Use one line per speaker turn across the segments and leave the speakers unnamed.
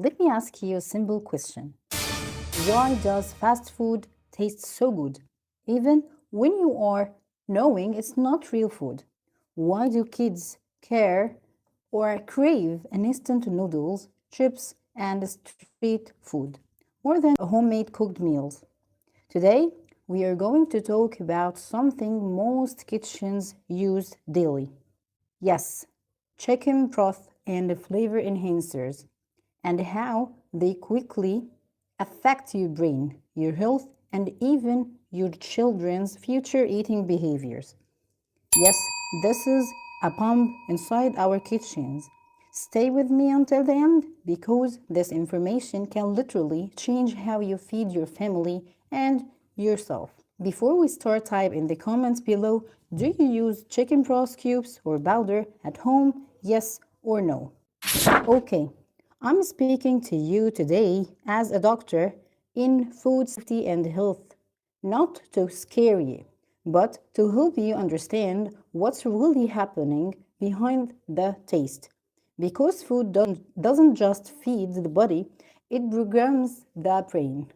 Let me ask you a simple question. Why does fast food taste so good, even when you are knowing it's not real food? Why do kids care or crave an instant noodles, chips, and street food more than homemade cooked meals? Today, we are going to talk about something most kitchens use daily. Yes, chicken broth and flavor enhancers, and how they quickly affect your brain, your health, and even your children's future eating behaviors. Yes, this is a pump inside our kitchens. Stay with me until the end because this information can literally change how you feed your family and yourself. Before we start, type in the comments below, do you use chicken broth cubes or powder at home? Yes or no? Okay, I'm speaking to you today as a doctor in food safety and health, not to scare you, but to help you understand what's really happening behind the taste. Because food doesn't just feed the body, it programs the brain.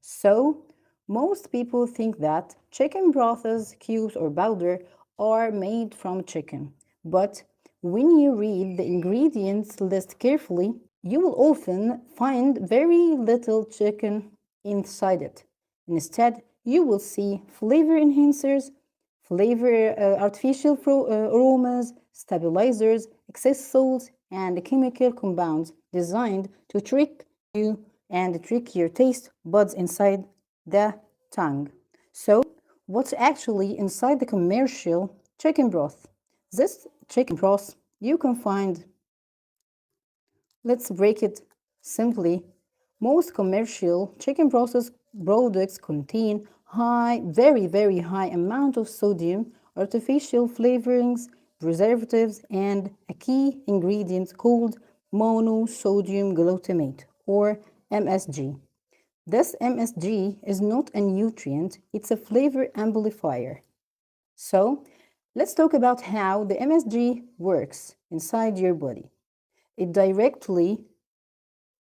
So, most people think that chicken broths, cubes, or powder are made from chicken. But when you read the ingredients list carefully, you will often find very little chicken inside it. Instead, you will see flavor enhancers, artificial aromas, stabilizers, excess salt, and chemical compounds designed to trick you and trick your taste buds inside the tongue. So, what's actually inside the commercial chicken broth? This chicken broth you can find, let's break it simply. Most commercial chicken processed products contain very high amount of sodium, artificial flavorings, preservatives, and a key ingredient called monosodium glutamate or MSG. This MSG is not a nutrient, it's a flavor amplifier. So, let's talk about how the MSG works inside your body. It directly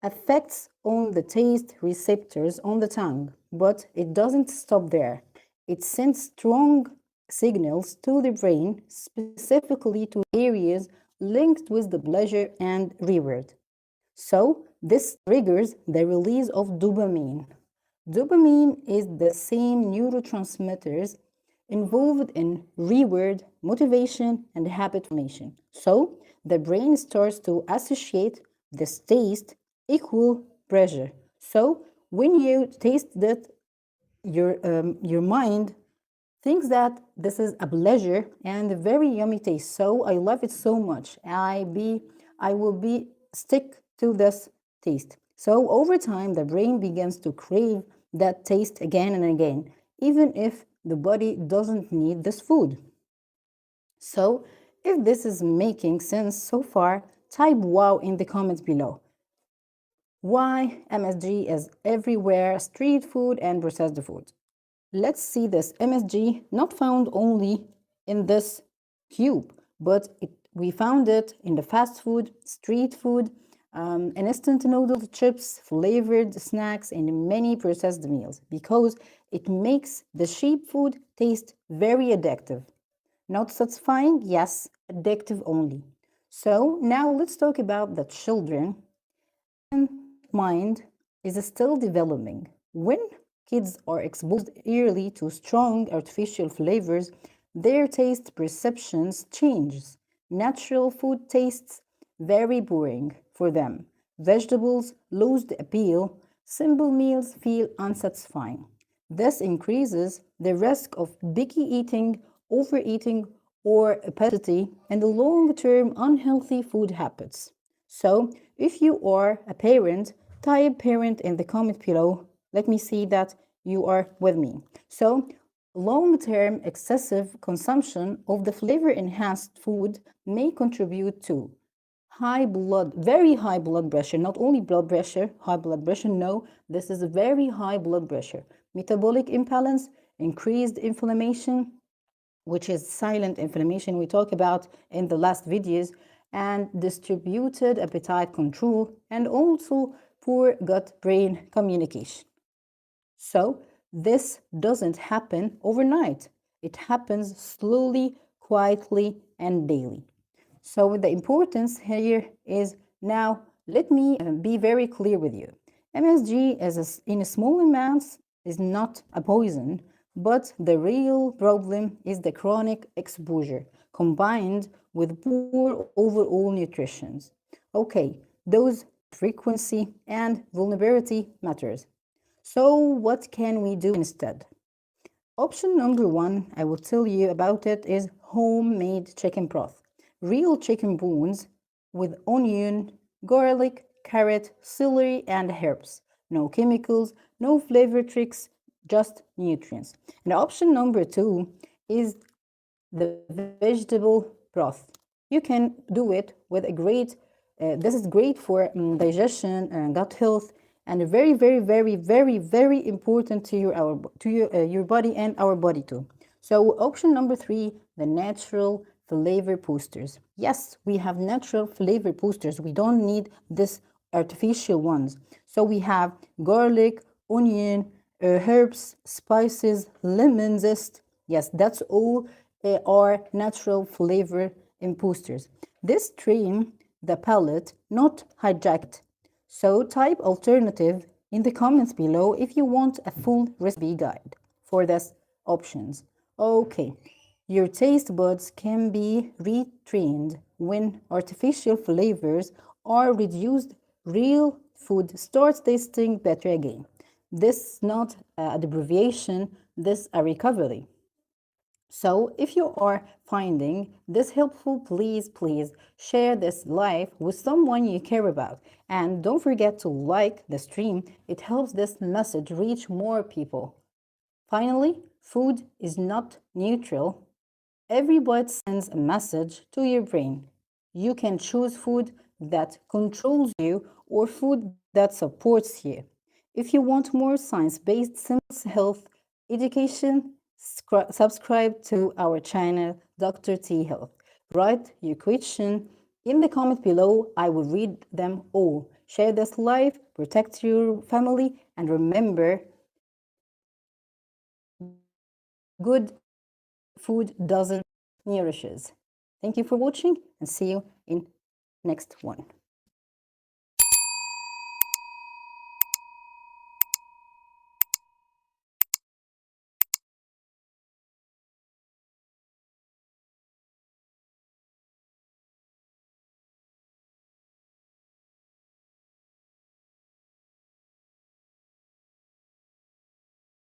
affects on the taste receptors on the tongue, but it doesn't stop there. It sends strong signals to the brain, specifically to areas linked with the pleasure and reward. So, this triggers the release of dopamine. Dopamine is the same neurotransmitters involved in reward, motivation, and habit formation. So, the brain starts to associate this taste equal pleasure. So, when you taste that, your mind thinks that this is a pleasure and a very yummy taste. So I love it so much. I will be stick to this taste. So over time, the brain begins to crave that taste again and again, even if the body doesn't need this food. So if this is making sense so far, type wow in the comments below. Why MSG is everywhere, street food and processed food. Let's see this MSG not found only in this cube, but we found it in the fast food, street food, instant noodle chips, flavored snacks, and many processed meals because it makes the cheap food taste very addictive. Not satisfying, yes, addictive only. So now let's talk about the children mind is still developing. When kids are exposed early to strong artificial flavors, their taste perceptions changes. Natural food tastes very boring for them. Vegetables lose the appeal. Simple meals feel unsatisfying. This increases the risk of picky eating, overeating, or obesity and long-term unhealthy food habits. So, if you are a parent, type parent in the comment below. Let me see that you are with me. So, long-term excessive consumption of the flavor-enhanced food may contribute to very high blood pressure, not only blood pressure, high blood pressure, no, this is a very high blood pressure, metabolic imbalance, increased inflammation, which is silent inflammation we talked about in the last videos, and distributed appetite control, and also poor gut brain communication. So, this doesn't happen overnight. It happens slowly, quietly, and daily. So, the importance here is now let me be very clear with you. MSG in small amounts is not a poison, but the real problem is the chronic exposure combined with poor overall nutrition. Okay, those frequency and vulnerability matters. So, what can we do instead? Option number one, I will tell you about it, is homemade chicken broth. Real chicken bones with onion, garlic, carrot, celery, and herbs. No chemicals, no flavor tricks, just nutrients. And option number two is the vegetable broth. You can do it with a great, this is great for digestion and gut health, and very, very, very, very, very important to your body and our body too. So option number three, the natural flavor boosters. Yes, we have natural flavor boosters. We don't need this artificial ones. So we have garlic, onion, herbs, spices, lemon zest. Yes, that's all are natural flavor boosters. This train the palate, not hijack it. So type alternative in the comments below if you want a full recipe guide for this options. Okay, your taste buds can be retrained when artificial flavors are reduced. Real food starts tasting better again. This is not a deprivation, this a recovery. So if you are finding this helpful, please, please share this live with someone you care about. And don't forget to like the stream. It helps this message reach more people. Finally, food is not neutral. Every bite sends a message to your brain. You can choose food that controls you or food that supports you. If you want more science-based simple health education, subscribe to our channel, Dr. T Health. Write your question in the comment below. I will read them all. Share this live, protect your family, and remember, good food doesn't nourishes. Thank you for watching and see you in next one.